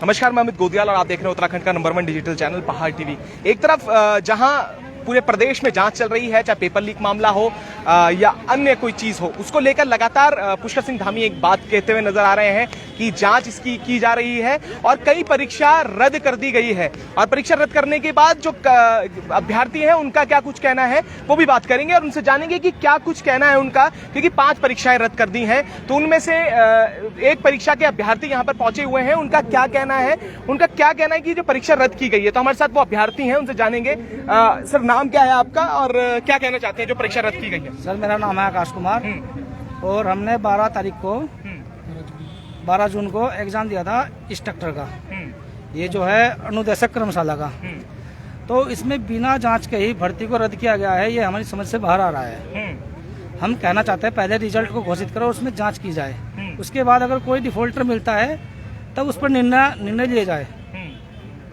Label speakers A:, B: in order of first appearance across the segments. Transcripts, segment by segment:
A: नमस्कार, मैं अमित गोदियाल और आप देख रहे हैं उत्तराखंड का नंबर 1 डिजिटल चैनल पहाड़ टीवी। एक तरफ जहां पूरे प्रदेश में जांच चल रही है, चाहे पेपर लीक मामला हो या अन्य कोई चीज हो, उसको लेकर लगातार पुष्कर सिंह धामी एक बात कहते हुए नजर आ रहे हैं कि जांच इसकी की जा रही है और कई परीक्षा रद्द कर दी गई है। और परीक्षा रद्द करने के बाद जो अभ्यर्थी हैं उनका क्या कुछ कहना है वो भी बात करेंगे और उनसे जानेंगे कि क्या कुछ कहना है उनका, क्योंकि 5 परीक्षाएं रद्द कर दी हैं। तो उनमें से एक परीक्षा के अभ्यर्थी यहाँ पर पहुंचे हुए हैं, उनका क्या कहना है कि जो परीक्षा रद्द की गई है। तो हमारे साथ वो अभ्यर्थी हैं, उनसे जानेंगे। सर, नाम क्या है आपका और क्या कहना चाहते हैं जो परीक्षा रद्द की गई है?
B: सर, मेरा नाम है आकाश कुमार और हमने 12 जून को एग्जाम दिया था इंस्ट्रक्टर का। ये जो है अनुदेशक कर्मशाला का। तो इसमें बिना जांच के ही भर्ती को रद्द किया गया है। ये हमारी समझ से बाहर आ रहा है। हम कहना चाहते हैं पहले रिजल्ट को घोषित करो, उसमें जांच की जाए, उसके बाद अगर कोई डिफॉल्टर मिलता है तब उस पर निर्णय लिया जाए।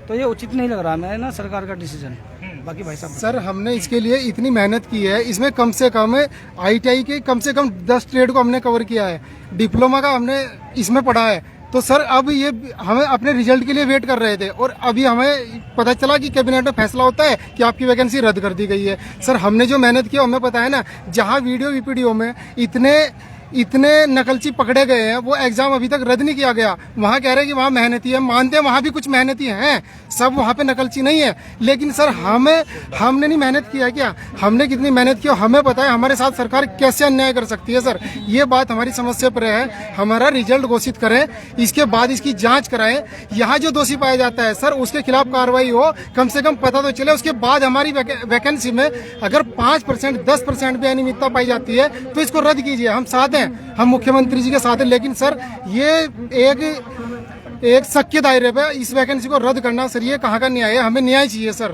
B: तो ये उचित नहीं लग रहा है ना सरकार का डिसीजन। बाकी भाई साहब,
C: सर हमने इसके लिए इतनी मेहनत की है, इसमें कम से कम ITI के कम से कम 10 ट्रेड को हमने कवर किया है, डिप्लोमा का हमने इसमें पढ़ा है। तो सर अब ये हमें अपने रिजल्ट के लिए वेट कर रहे थे और अभी हमें पता चला कि कैबिनेट में फैसला होता है कि आपकी वैकेंसी रद्द कर दी गई है। सर हमने जो मेहनत की हमें पता है ना, जहाँ वीडियो VPDO में इतने नकलची पकड़े गए हैं, वो एग्जाम अभी तक रद्द नहीं किया गया। वहाँ कह रहे हैं कि वहाँ मेहनती है, मानते हैं वहाँ भी कुछ मेहनती हैं, सब वहाँ पे नकलची नहीं है। लेकिन सर हमने नहीं मेहनत किया क्या? हमने कितनी मेहनत की हमें पता है। हमारे साथ सरकार कैसे अन्याय कर सकती है? सर ये बात हमारी समस्या पर है। हमारा रिजल्ट घोषित करें, इसके बाद इसकी जाँच कराएं। यहाँ जो दोषी पाया जाता है सर उसके खिलाफ कार्रवाई हो, कम से कम पता तो चले। उसके बाद हमारी वैकेंसी में अगर 5% 10% भी अनियमितता पाई जाती है तो इसको रद्द कीजिए। हम साथ हैं, हम मुख्यमंत्री जी के साथ हैं। लेकिन सर ये एक शक के दायरे पे इस वैकेंसी को रद्द करना, सर ये कहाँ का न्याय है? हमें न्याय चाहिए सर,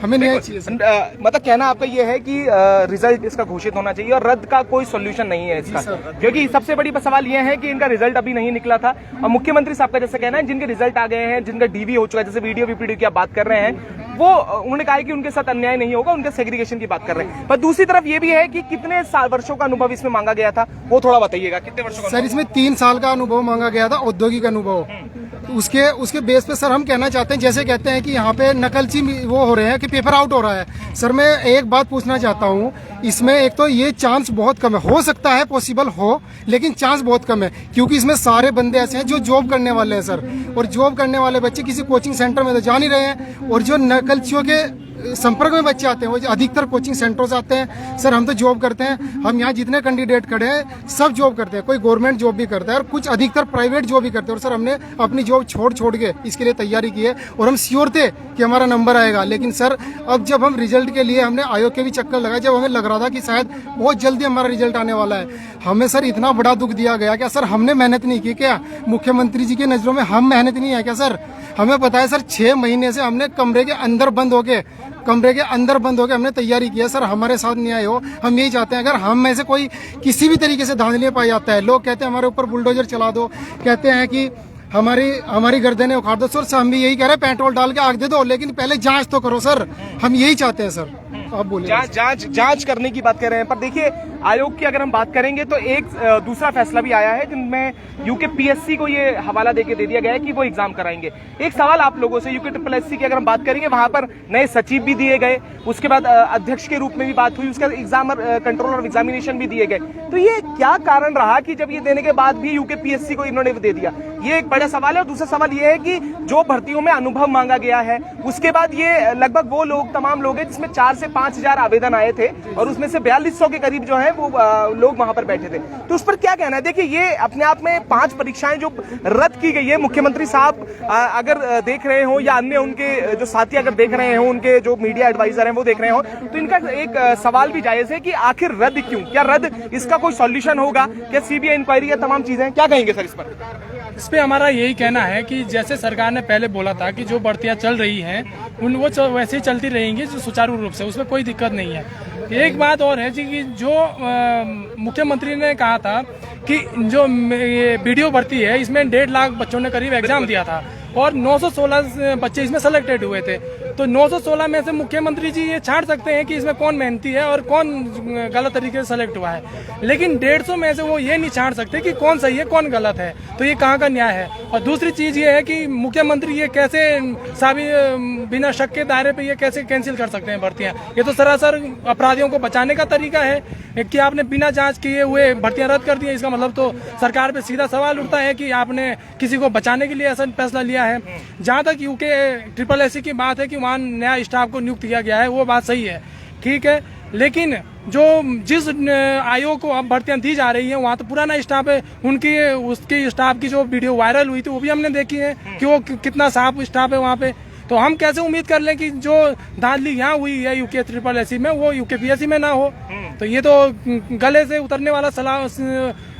C: हमें न्याय चाहिए सर।
A: मतलब कहना आपका ये है कि रिजल्ट इसका घोषित होना चाहिए और रद्द का कोई सॉल्यूशन नहीं है इसका, क्योंकि सबसे बड़ी सवाल ये है कि इनका रिजल्ट अभी नहीं निकला था और मुख्यमंत्री साहब का जैसे कहना है जिनके रिजल्ट आ गए हैं, जिनका DV हो चुका है, जैसे वीडियो VPDO की आप बात कर रहे हैं, वो उन्होंने कहा है कि उनके साथ अन्याय नहीं होगा, उनके सेग्रीगेशन की बात कर रहे हैं। पर दूसरी तरफ ये भी है कि कितने वर्षों का अनुभव इसमें मांगा गया था, वो थोड़ा बताइएगा। कितने वर्षों का?
C: सर इसमें 3 साल का अनुभव मांगा गया था, औद्योगिक अनुभव। उसके बेस पे सर हम कहना चाहते हैं, जैसे कहते हैं कि यहाँ पे नकलची वो हो रहे हैं कि पेपर आउट हो रहा है। सर मैं एक बात पूछना चाहता हूँ, इसमें एक तो ये चांस बहुत कम है, हो सकता है पॉसिबल हो, लेकिन चांस बहुत कम है, क्योंकि इसमें सारे बंदे ऐसे हैं जो जॉब करने वाले हैं सर। और जॉब करने वाले बच्चे किसी कोचिंग सेंटर में तो जा नहीं रहे हैं, और जो नकलचियों के संपर्क में बच्चे आते हैं वो अधिकतर कोचिंग सेंटरों से आते हैं। सर हम तो जॉब करते हैं, हम यहाँ जितने कैंडिडेट खड़े हैं सब जॉब करते हैं, कोई गवर्नमेंट जॉब भी करता है और कुछ अधिकतर प्राइवेट जॉब भी करते हैं। और सर हमने अपनी जॉब छोड़ के इसके लिए तैयारी की है और हम श्योर थे कि हमारा नंबर आएगा। लेकिन सर अब जब हम रिजल्ट के लिए हमने आयोग के भी चक्कर लगाए, जब हमें लग रहा था कि शायद बहुत जल्दी हमारा रिजल्ट आने वाला है, हमें सर इतना बड़ा दुख दिया गया। क्या सर हमने मेहनत नहीं की क्या? मुख्यमंत्री जी की नजरों में हम मेहनत नहीं है क्या सर? हमें पता है सर 6 महीने से हमने कमरे के अंदर बंद होके हमने तैयारी की है। सर हमारे साथ न्याय हो, हम यही चाहते हैं। अगर हम में से कोई किसी भी तरीके से धांधली पाया जाता है, लोग कहते हैं हमारे ऊपर बुलडोजर चला दो, कहते हैं कि हमारी गर्दनें उखाड़ दो। सर हम भी यही कह रहे हैं, पेट्रोल डाल के आग दे दो, लेकिन पहले जांच तो करो सर, हम यही चाहते हैं सर। आप बोलिए।
A: जांच करने की बात कर रहे हैं, पर देखिए आयोग की अगर हम बात करेंगे तो एक दूसरा फैसला भी आया है जिनमें UKPSC को ये हवाला देके दे दिया गया है कि वो एग्जाम कराएंगे। एक सवाल आप लोगों से, UKSC की अगर हम बात करेंगे, वहां पर नए सचिव भी दिए गए, उसके बाद अध्यक्ष के रूप में भी बात हुई, उसके बाद एग्जाम कंट्रोल और एग्जामिनेशन भी दिए गए। तो ये क्या कारण रहा कि जब ये देने के बाद भी UKPSC को इन्होंने दे दिया? ये एक बड़ा सवाल है। और दूसरा सवाल ये है कि जो भर्तियों में अनुभव मांगा गया है, उसके बाद ये लगभग वो लोग तमाम लोग हैं जिसमें 4 से 5 हजार आवेदन आए थे और उसमें से 4200 के करीब जो है वो लोग वहां पर बैठे थे। तो उस पर क्या कहना है? देखिए ये अपने आप में 5 परीक्षाएं जो रद्द की गई है, मुख्यमंत्री साहब अगर देख रहे हो या अन्य उनके जो साथी अगर देख रहे हो, उनके जो मीडिया एडवाइजर हैं वो देख रहे हो, तो इनका एक सवाल भी जायज है कि आखिर रद्द क्यों? क्या रद्द इसका कोई सॉल्यूशन होगा? क्या CBI इंक्वायरी या तमाम चीजें, क्या कहेंगे सर इस पर?
D: इस पे हमारा यही कहना है कि जैसे सरकार ने पहले बोला था कि जो भर्तियां चल रही हैं वो वैसे ही चलती रहेंगी सुचारू रूप से, उसमें कोई दिक्कत नहीं है। एक बात और है जी कि जो मुख्यमंत्री ने कहा था कि जो वीडियो भर्ती है इसमें 1.5 लाख बच्चों ने करीब एग्जाम दिया था और 916 बच्चे इसमें सेलेक्टेड हुए थे। तो 916 में से मुख्यमंत्री जी ये छांट सकते हैं कि इसमें कौन मेहनती है और कौन गलत तरीके से सेलेक्ट हुआ है, लेकिन 150 में से वो ये नहीं छांट सकते कि कौन सही है कौन गलत है। तो ये कहाँ का न्याय है? और दूसरी चीज ये है कि मुख्यमंत्री ये कैसे बिना शक के दायरे पे ये कैसे कैंसिल कर सकते हैं भर्तियां। ये तो सरासर अपराधियों को बचाने का तरीका है कि आपने बिना जांच किए हुए भर्तियां रद्द कर दी। इसका मतलब तो सरकार पे सीधा सवाल उठता है कि आपने किसी को बचाने के लिए ऐसा फैसला लिया है। जहां तक यूके SSS की बात है कि वहां नया स्टाफ को नियुक्त किया गया है, वो बात सही है, ठीक है, लेकिन जिस आयोग को अब भर्तियां दी जा रही हैं वहाँ तो पुराना स्टाफ है। उसकी स्टाफ की जो वीडियो वायरल हुई थी वो भी हमने देखी है कि वो कितना साफ स्टाफ है वहाँ पे। तो हम कैसे उम्मीद कर लें कि जो धांधली यहाँ हुई है यूके SSS में वो यूके PSC में ना हो। तो ये तो गले से उतरने वाला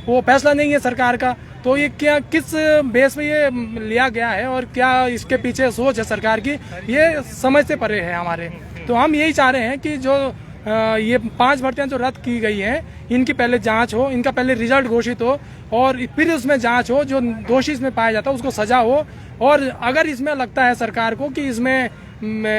D: वो फैसला नहीं है सरकार का। तो ये क्या किस बेस पे ये लिया गया है और क्या इसके पीछे सोच है सरकार की, ये समझ से परे है हमारे। तो हम यही चाह रहे हैं कि जो ये 5 भर्तियां जो रद्द की गई हैं इनकी पहले जांच हो, इनका पहले रिजल्ट घोषित हो और फिर उसमें जांच हो, जो दोषी इसमें पाया जाता है उसको सजा हो। और अगर इसमें लगता है सरकार को कि इसमें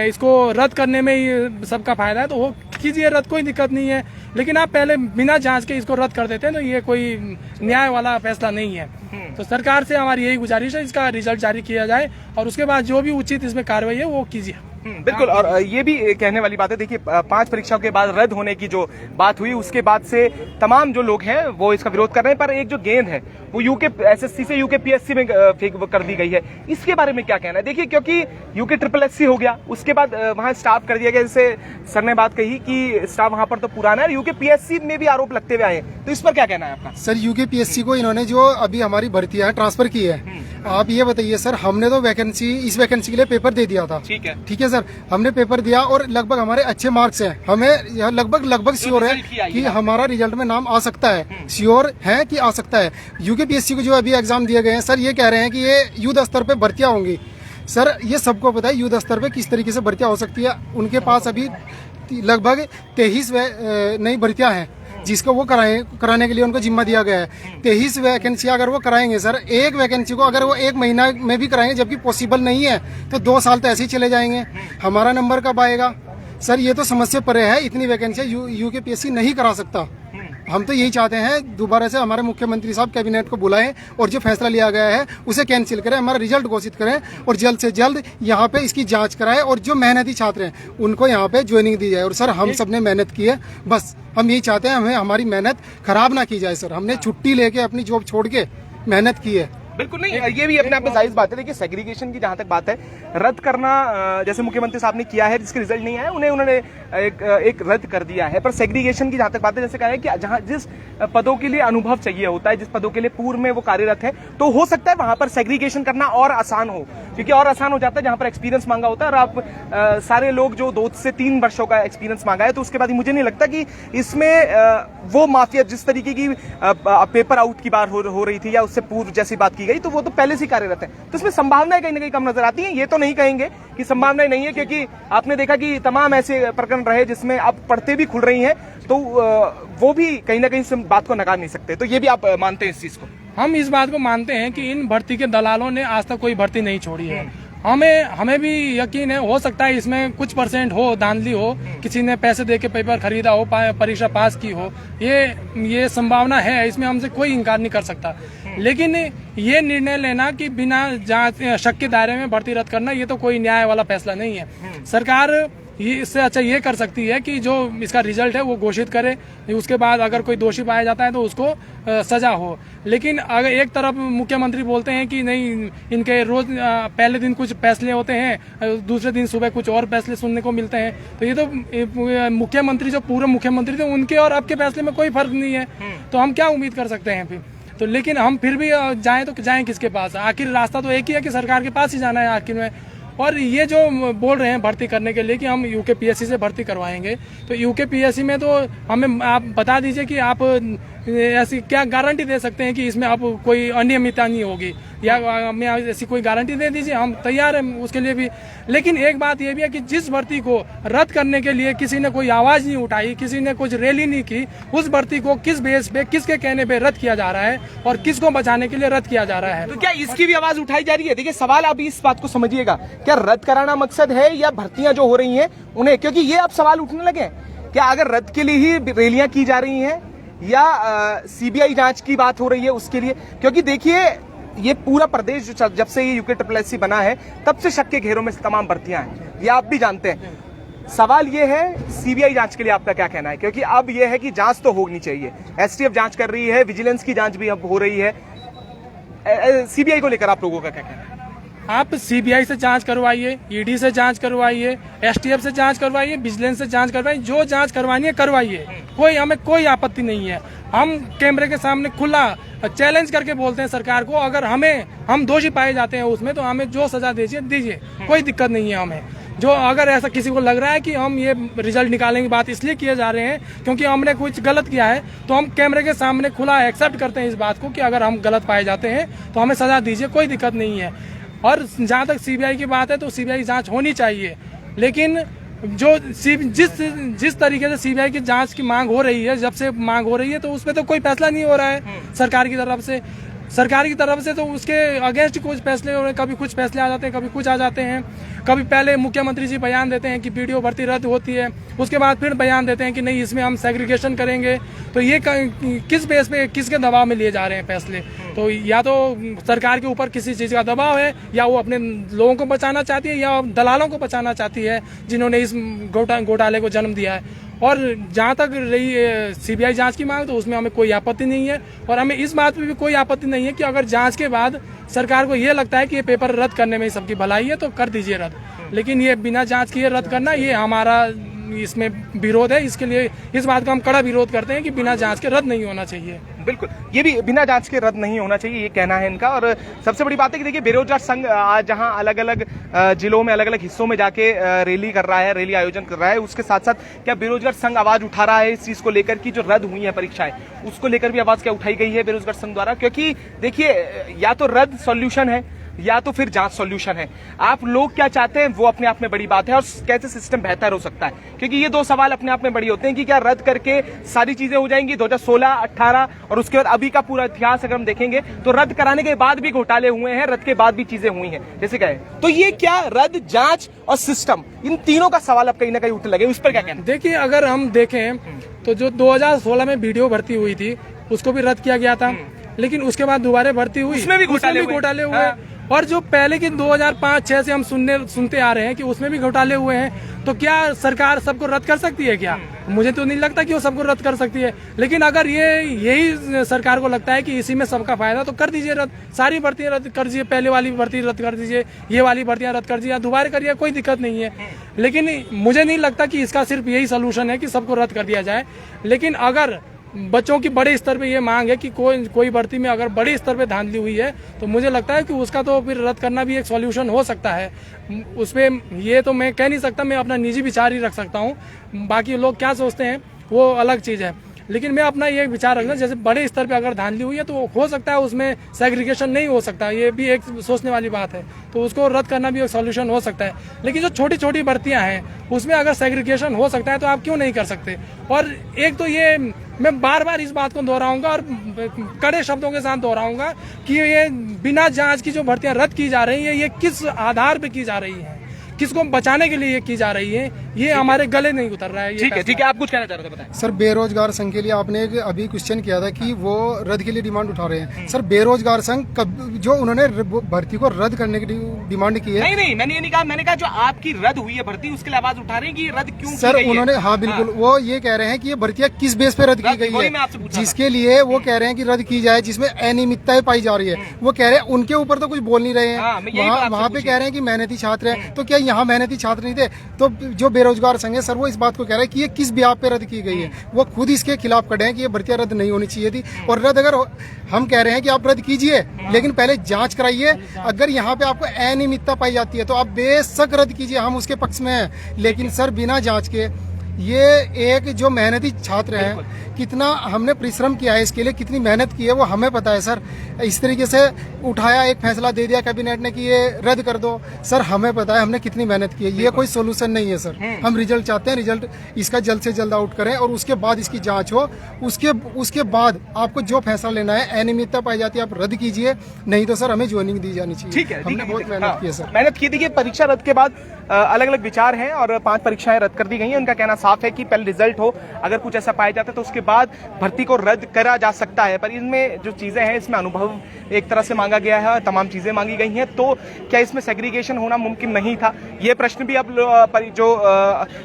D: इसको रद्द करने में ही सबका फायदा है तो वो कीजिए रद्द, कोई दिक्कत नहीं है। लेकिन आप पहले बिना जांच के इसको रद्द कर देते हैं तो ये कोई न्याय वाला फैसला नहीं है। तो सरकार से हमारी यही गुजारिश है, इसका रिजल्ट जारी किया जाए और उसके बाद जो भी उचित इसमें कार्रवाई है वो कीजिए।
A: बिल्कुल। और ये भी कहने वाली बात है, देखिए 5 परीक्षाओं के बाद रद्द होने की जो बात हुई उसके बाद से तमाम जो लोग हैं वो इसका विरोध कर रहे हैं, पर एक जो गेंद है वो यूके SSC से यूके PSC में फेंक कर दी गई है। इसके बारे में क्या कहना है? देखिए क्योंकि यूके SSS हो गया, उसके बाद वहां स्टाफ कर दिया गया, जैसे सर ने बात कही कि स्टाफ वहां पर तो पुराना है, यूके PSC में भी आरोप लगते हुए आए, तो इस पर क्या कहना है आपका?
C: सर यूके PSC को इन्होंने जो अभी हमारी भर्तियां ट्रांसफर की है, आप ये बताइए सर, हमने तो इस वैकेंसी के लिए पेपर दे दिया था, ठीक है सर, हमने पेपर दिया और लगभग हमारे अच्छे मार्क्स हैं, हमें लगभग श्योर है कि हमारा रिजल्ट में नाम आ सकता है, श्योर है कि आ सकता है। यूके PSC को जो अभी एग्जाम दिए गए हैं सर, ये कह रहे हैं कि ये युद्ध स्तर पे भर्तियां होंगी। सर ये सबको पता है युद्ध स्तर पे किस तरीके से भर्तियां हो सकती है। उनके पास अभी लगभग 23 नई भर्तियां हैं जिसको वो कराने के लिए उनको जिम्मा दिया गया है। 23 वैकेंसी अगर वो कराएंगे सर, एक वैकेंसी को अगर वो 1 महीना में भी कराएंगे जबकि पॉसिबल नहीं है तो 2 साल तो ऐसे ही चले जाएंगे। हमारा नंबर कब आएगा सर? ये तो समस्या परे है, इतनी वैकेंसी यूके PSC नहीं करा सकता। हम तो यही चाहते हैं दोबारा से हमारे मुख्यमंत्री साहब कैबिनेट को बुलाएं और जो फैसला लिया गया है उसे कैंसिल करें, हमारा रिजल्ट घोषित करें और जल्द से जल्द यहाँ पे इसकी जांच कराएं और जो मेहनती छात्र हैं उनको यहाँ पे ज्वाइनिंग दी जाए। और सर हम सब ने मेहनत की है, बस हम यही चाहते हैं, हमें हमारी मेहनत खराब ना की जाए। सर हमने छुट्टी लेके अपनी जॉब छोड़ के मेहनत की है।
A: बिल्कुल नहीं, ये भी अपने आप में जायज बात है। देखिए सेग्रीगेशन की जहां तक बात है, रद्द करना जैसे मुख्यमंत्री साहब ने किया है, जिसके रिजल्ट नहीं आया उन्होंने एक रद्द कर दिया है। पर सेग्रीगेशन की जहां तक बात है, जैसे कहा है कि जहां जिस पदों के लिए अनुभव चाहिए होता है, जिस पदों के लिए पूर्व में वो कार्यरत है, तो हो सकता है वहां पर सेग्रीगेशन करना और आसान हो, क्योंकि और आसान हो जाता है जहां पर एक्सपीरियंस मांगा होता है। और आप सारे लोग जो 2 से 3 वर्षों का एक्सपीरियंस मांगा है, तो उसके बाद मुझे नहीं लगता कि इसमें वो माफिया जिस तरीके की पेपर आउट की बात हो रही थी या उससे पूर्व जैसी बात की गई, तो वो तो पहले से कार्यरत है, तो इसमें संभावनाएं कहीं ना कहीं कम नजर आती हैं। ये तो नहीं कहेंगे कि संभावनाएं नहीं है, क्योंकि आपने देखा कि तमाम ऐसे प्रकरण रहे जिसमें अब पढ़ते भी खुल रही हैं, तो वो भी कहीं ना कहीं इस बात को नकार नहीं सकते। तो ये भी आप मानते हैं इस चीज को?
D: हम इस बात को मानते हैं कि इन भर्ती के दलालों ने आज तक कोई भर्ती नहीं छोड़ी है। हमें भी यकीन है, हो सकता है इसमें कुछ % हो, धांधली हो, किसी ने पैसे देके पेपर खरीदा हो, परीक्षा पास की हो, ये संभावना है, इसमें हमसे कोई इनकार नहीं कर सकता। लेकिन ये निर्णय लेना कि बिना जांच शक के दायरे में भर्ती रद्द करना, ये तो कोई न्याय वाला फैसला नहीं है। सरकार इससे अच्छा ये कर सकती है कि जो इसका रिजल्ट है वो घोषित करे, उसके बाद अगर कोई दोषी पाया जाता है तो उसको सजा हो। लेकिन अगर एक तरफ मुख्यमंत्री बोलते हैं कि नहीं, इनके रोज पहले दिन कुछ फैसले होते हैं, दूसरे दिन सुबह कुछ और फैसले सुनने को मिलते हैं, तो ये तो मुख्यमंत्री जो पूर्व मुख्यमंत्री थे उनके और आपके फैसले में कोई फर्क नहीं है, तो हम क्या उम्मीद कर सकते हैं फिर? तो लेकिन हम फिर भी जाएं तो जाएं किसके पास? आखिर रास्ता तो एक ही है कि सरकार के पास ही जाना है आखिर में। और ये जो बोल रहे हैं भर्ती करने के लिए कि हम यूके PSC से भर्ती करवाएंगे, तो यूके PSC में तो हमें आप बता दीजिए कि आप ऐसी क्या गारंटी दे सकते हैं कि इसमें आप कोई अनियमितता नहीं होगी, या हमें ऐसी कोई गारंटी दे दीजिए, हम तैयार हैं उसके लिए भी। लेकिन एक बात ये भी है कि जिस भर्ती को रद्द करने के लिए किसी ने कोई आवाज नहीं उठाई, किसी ने कुछ रैली नहीं की, उस भर्ती को किस बेस पे, किसके कहने पे रद्द किया जा रहा है और किसको बचाने के लिए रद्द किया जा रहा है?
A: तो क्या इसकी भी आवाज उठाई जा रही है? देखिए सवाल आप इस बात को समझिएगा, क्या रद्द कराना मकसद है या भर्तियां जो हो रही हैं उन्हें? क्योंकि ये अब सवाल उठने लगे, क्या अगर रद्द के लिए ही रैलियां की जा रही हैं या CBI जांच की बात हो रही है उसके लिए? क्योंकि देखिए ये पूरा प्रदेश जो जब से ये यूके SSSC बना है तब से शक के घेरों में तमाम भर्तियां हैं, ये आप भी जानते हैं। सवाल ये है सीबीआई जांच के लिए आपका क्या कहना है, क्योंकि अब ये है कि जांच तो होनी चाहिए, एसटीएफ जांच कर रही है, विजिलेंस की जांच भी अब हो रही है, सीबीआई को लेकर आप लोगों का क्या कहना है?
D: आप सीबीआई से जांच करवाइए, ईडी से जांच करवाइए, एसटीएफ से जांच करवाइए, विजिलेंस से जांच करवाइए, जो जांच करवानी है करवाइए, हमें कोई आपत्ति नहीं है। हम कैमरे के सामने खुला चैलेंज करके बोलते हैं सरकार को, अगर हम दोषी पाए जाते हैं उसमें तो हमें जो सजा दीजिए, कोई दिक्कत नहीं है हमें। जो अगर ऐसा किसी को लग रहा है कि हम ये रिजल्ट निकालने की बात इसलिए किए जा रहे हैं क्योंकि हमने कुछ गलत किया है, तो हम कैमरे के सामने खुला एक्सेप्ट करते हैं इस बात को कि अगर हम गलत पाए जाते हैं तो हमें सजा दीजिए, कोई दिक्कत नहीं है। और जहां तक सीबीआई की बात है तो सीबीआई जांच होनी चाहिए, लेकिन जो जिस तरीके से सीबीआई की जांच की मांग हो रही है, जब से मांग हो रही है तो उसमें तो कोई फैसला नहीं हो रहा है सरकार की तरफ से तो उसके अगेंस्ट कुछ फैसले हो रहे हैं, कभी कुछ फैसले आ जाते हैं, कभी कुछ आ जाते हैं। कभी पहले मुख्यमंत्री जी बयान देते हैं कि पीडीओ भर्ती रद्द होती है, उसके बाद फिर बयान देते हैं कि नहीं इसमें हम सेग्रीगेशन करेंगे। तो ये किस बेस पे किसके दबाव में लिए जा रहे हैं फैसले? तो या तो सरकार के ऊपर किसी चीज का दबाव है, या वो अपने लोगों को बचाना चाहती है, या दलालों को बचाना चाहती है जिन्होंने इस घोटाले को जन्म दिया है। और जहां तक रही सीबीआई जांच की मांग तो उसमें हमें कोई आपत्ति नहीं है, और हमें इस बात पे भी कोई आपत्ति नहीं है कि अगर जांच के बाद सरकार को ये लगता है कि ये पेपर रद्द करने में सबकी भलाई है तो कर दीजिए रद्द, लेकिन ये बिना जांच किए रद्द करना, ये हमारा इसमें विरोध है। इसके लिए इस बात का हम कड़ा विरोध करते हैं कि बिना जांच के रद्द नहीं होना चाहिए।
A: बिल्कुल, ये भी बिना जांच के रद्द नहीं होना चाहिए, ये कहना है इनका। और सबसे बड़ी बात है कि देखिए बेरोजगार संघ आज जहां अलग अलग जिलों में अलग अलग हिस्सों में जाके रैली कर रहा है, रैली आयोजन कर रहा है, उसके साथ साथ क्या बेरोजगार संघ आवाज उठा रहा है इस चीज को लेकर कि जो रद्द हुई है परीक्षाएं, उसको लेकर भी आवाज क्या उठाई गई है बेरोजगार संघ द्वारा? क्योंकि देखिए या तो रद्द सॉल्यूशन है या तो फिर जांच सॉल्यूशन है। आप लोग क्या चाहते हैं वो अपने आप में बड़ी बात है, और कैसे सिस्टम बेहतर हो सकता है, क्योंकि ये दो सवाल अपने आप में बड़ी होते हैं कि क्या रद्द करके सारी चीजें हो जाएंगी 2016, 18 और उसके बाद अभी का पूरा इतिहास अगर हम देखेंगे तो रद्द कराने के बाद भी घोटाले हुए हैं, रद्द के बाद भी चीजें हुई हैं जैसे कहे। तो ये क्या रद्द, जांच और सिस्टम, इन तीनों का सवाल अब कहीं ना कहीं उठ लगे, उस पर क्या कहना?
D: देखिए अगर हम देखें तो जो 2016 में वीडियो भर्ती हुई थी उसको भी रद्द किया गया था, लेकिन उसके बाद दोबारा भर्ती हुई,
A: उसमें भी घोटाले हुए।
D: और जो पहले की 2005-6 से हम सुनते आ रहे हैं कि उसमें भी घोटाले हुए हैं, तो क्या सरकार सबको रद्द कर सकती है क्या? मुझे तो नहीं लगता कि वो सबको रद्द कर सकती है, लेकिन अगर यही सरकार को लगता है कि इसी में सबका फायदा तो कर दीजिए रद्द, सारी भर्तियां रद्द कर दीजिए, पहले वाली भर्ती रद्द कर दीजिए, ये वाली भर्तियां रद्द कर दीजिए, दोबारा करिए, कोई दिक्कत नहीं है। लेकिन मुझे नहीं लगता कि इसका सिर्फ यही सोल्यूशन है कि सबको रद्द कर दिया जाए। लेकिन अगर बच्चों की बड़े स्तर पे ये मांग है कि कोई भर्ती में अगर बड़े स्तर पे धांधली हुई है तो मुझे लगता है कि उसका तो फिर रद्द करना भी एक सॉल्यूशन हो सकता है। उसपे ये तो मैं कह नहीं सकता, मैं अपना निजी विचार ही रख सकता हूँ, बाकी लोग क्या सोचते हैं वो अलग चीज है। लेकिन मैं अपना ये विचार रखना, जैसे बड़े स्तर पे अगर धांधली हुई है तो हो सकता है उसमें सेग्रीगेशन नहीं हो सकता, ये भी एक सोचने वाली बात है, तो उसको रद्द करना भी एक सॉल्यूशन हो सकता है। लेकिन जो छोटी छोटी भर्तियां हैं उसमें अगर सेग्रीगेशन हो सकता है तो आप क्यों नहीं कर सकते? और एक तो ये मैं बार बार इस बात को दोहराऊंगा और कड़े शब्दों के साथ दोहराऊंगा कि ये बिना जांच की जो भर्तियां रद्द की जा रही है, ये किस आधार पे की जा रही है, किसको बचाने के लिए ये की जा रही है, ये हमारे गले नहीं उतर रहा है।
A: ठीक है, आप कुछ कहना चाह रहे थे, बताएं।
C: सर बेरोजगार संघ के लिए आपने एक अभी क्वेश्चन किया था कि वो रद्द के लिए डिमांड उठा रहे हैं। सर बेरोजगार संघ जो उन्होंने भर्ती को रद्द करने की डिमांड की है।
A: नहीं, मैंने ये नहीं कहा, मैंने कहा जो आपकी रद्द हुई है भर्ती उसके लिए आवाज उठा रहे हैं कि रद्द क्यों
C: सर उन्होंने, हाँ बिल्कुल, वो ये कह रहे हैं कि ये भर्तियां किस बेस पे रद्द की गई है, जिसके लिए वो कह रहे हैं कि रद्द की जाए, जिसमें अनियमितताएं पाई जा रही है। वो कह रहे हैं उनके ऊपर तो कुछ बोल नहीं रहे हैं, वहाँ पे कह रहे हैं कि मेहनती छात्र है, तो क्या यहाँ मेहनती छात्र नहीं थे? तो जो बेरोजगार संघ है सर वो इस बात को कह रहा है कि ये किस ब्याह पे रद्द की गई है, वो खुद इसके खिलाफ खड़े हैं कि ये भर्तियां रद्द नहीं होनी चाहिए थी। और रद्द अगर हम कह रहे हैं कि आप रद्द कीजिए, लेकिन पहले जांच कराइए, अगर यहाँ पे आपको अनियमितता पाई जाती है तो आप बेशक रद्द कीजिए, हम उसके पक्ष में हैं। लेकिन सर बिना जांच के ये एक जो मेहनती छात्र हैं, कितना हमने परिश्रम किया है इसके लिए, कितनी मेहनत की है वो हमें पता है सर। इस तरीके से उठाया, एक फैसला दे दिया कैबिनेट ने कि ये रद्द कर दो, सर हमें पता है हमने कितनी मेहनत की है, ये कोई सोल्यूशन नहीं है सर। हम रिजल्ट चाहते हैं, रिजल्ट इसका जल्द से जल्द आउट करें और उसके बाद इसकी जांच हो, उसके बाद आपको जो फैसला लेना है, अनियमितता पाई जाती है आप रद्द कीजिए, नहीं तो सर हमें ज्वाइनिंग दी जानी चाहिए।
A: ठीक है,
C: हमने बहुत मेहनत की है सर।
A: मेहनत की थी कि परीक्षा रद्द के बाद अलग अलग विचार हैं और 5 परीक्षाएं रद्द कर दी गई हैं, उनका कहना साफ है कि पहले रिजल्ट हो, अगर कुछ ऐसा पाया जाता है तो उसके बाद भर्ती को रद्द करा जा सकता है। पर इनमें जो चीजें हैं, इसमें अनुभव एक तरह से मांगा गया है, तमाम चीजें मांगी गई हैं, तो क्या इसमें सेग्रीगेशन होना मुमकिन नहीं था? ये प्रश्न भी अब जो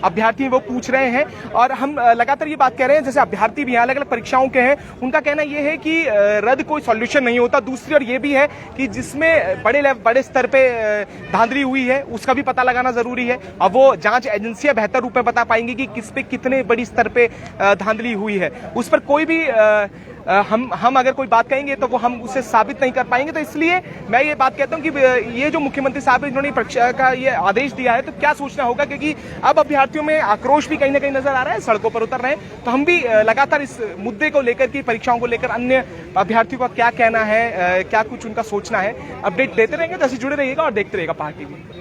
A: अभ्यर्थी वो पूछ रहे हैं। और हम लगातार ये बात कह रहे हैं, जैसे अभ्यर्थी भी अलग अलग परीक्षाओं के हैं, उनका कहना यह है कि रद्द कोई सॉल्यूशन नहीं होता। दूसरी और ये भी है कि जिसमें बड़े स्तर पे धांधली हुई है उसका भी पता लगाना जरूरी है। अब वो जांच एजेंसियां बेहतर रूप में बता पाएंगी कि किस पे कितने बड़ी स्तर पे धांधली हुई है। उस पर कोई भी हम अगर कोई बात कहेंगे तो वो हम उसे साबित नहीं कर पाएंगे। तो इसलिए मैं ये बात कहता हूं कि ये जो मुख्यमंत्री साहब इन्होंने परीक्षा का ये आदेश दिया है, तो क्या सोचना होगा, क्योंकि अब अभ्यर्थियों में आक्रोश भी कहीं ना कहीं नजर आ रहा है, सड़कों पर उतर रहे हैं। तो हम भी लगातार इस मुद्दे को लेकर की परीक्षाओं को लेकर अन्य अभ्यर्थियों का क्या कहना है, क्या कुछ उनका सोचना है, अपडेट देते रहेंगे। तो ऐसे जुड़े रहिएगा और देखते रहिएगा पहाड़ टीवी।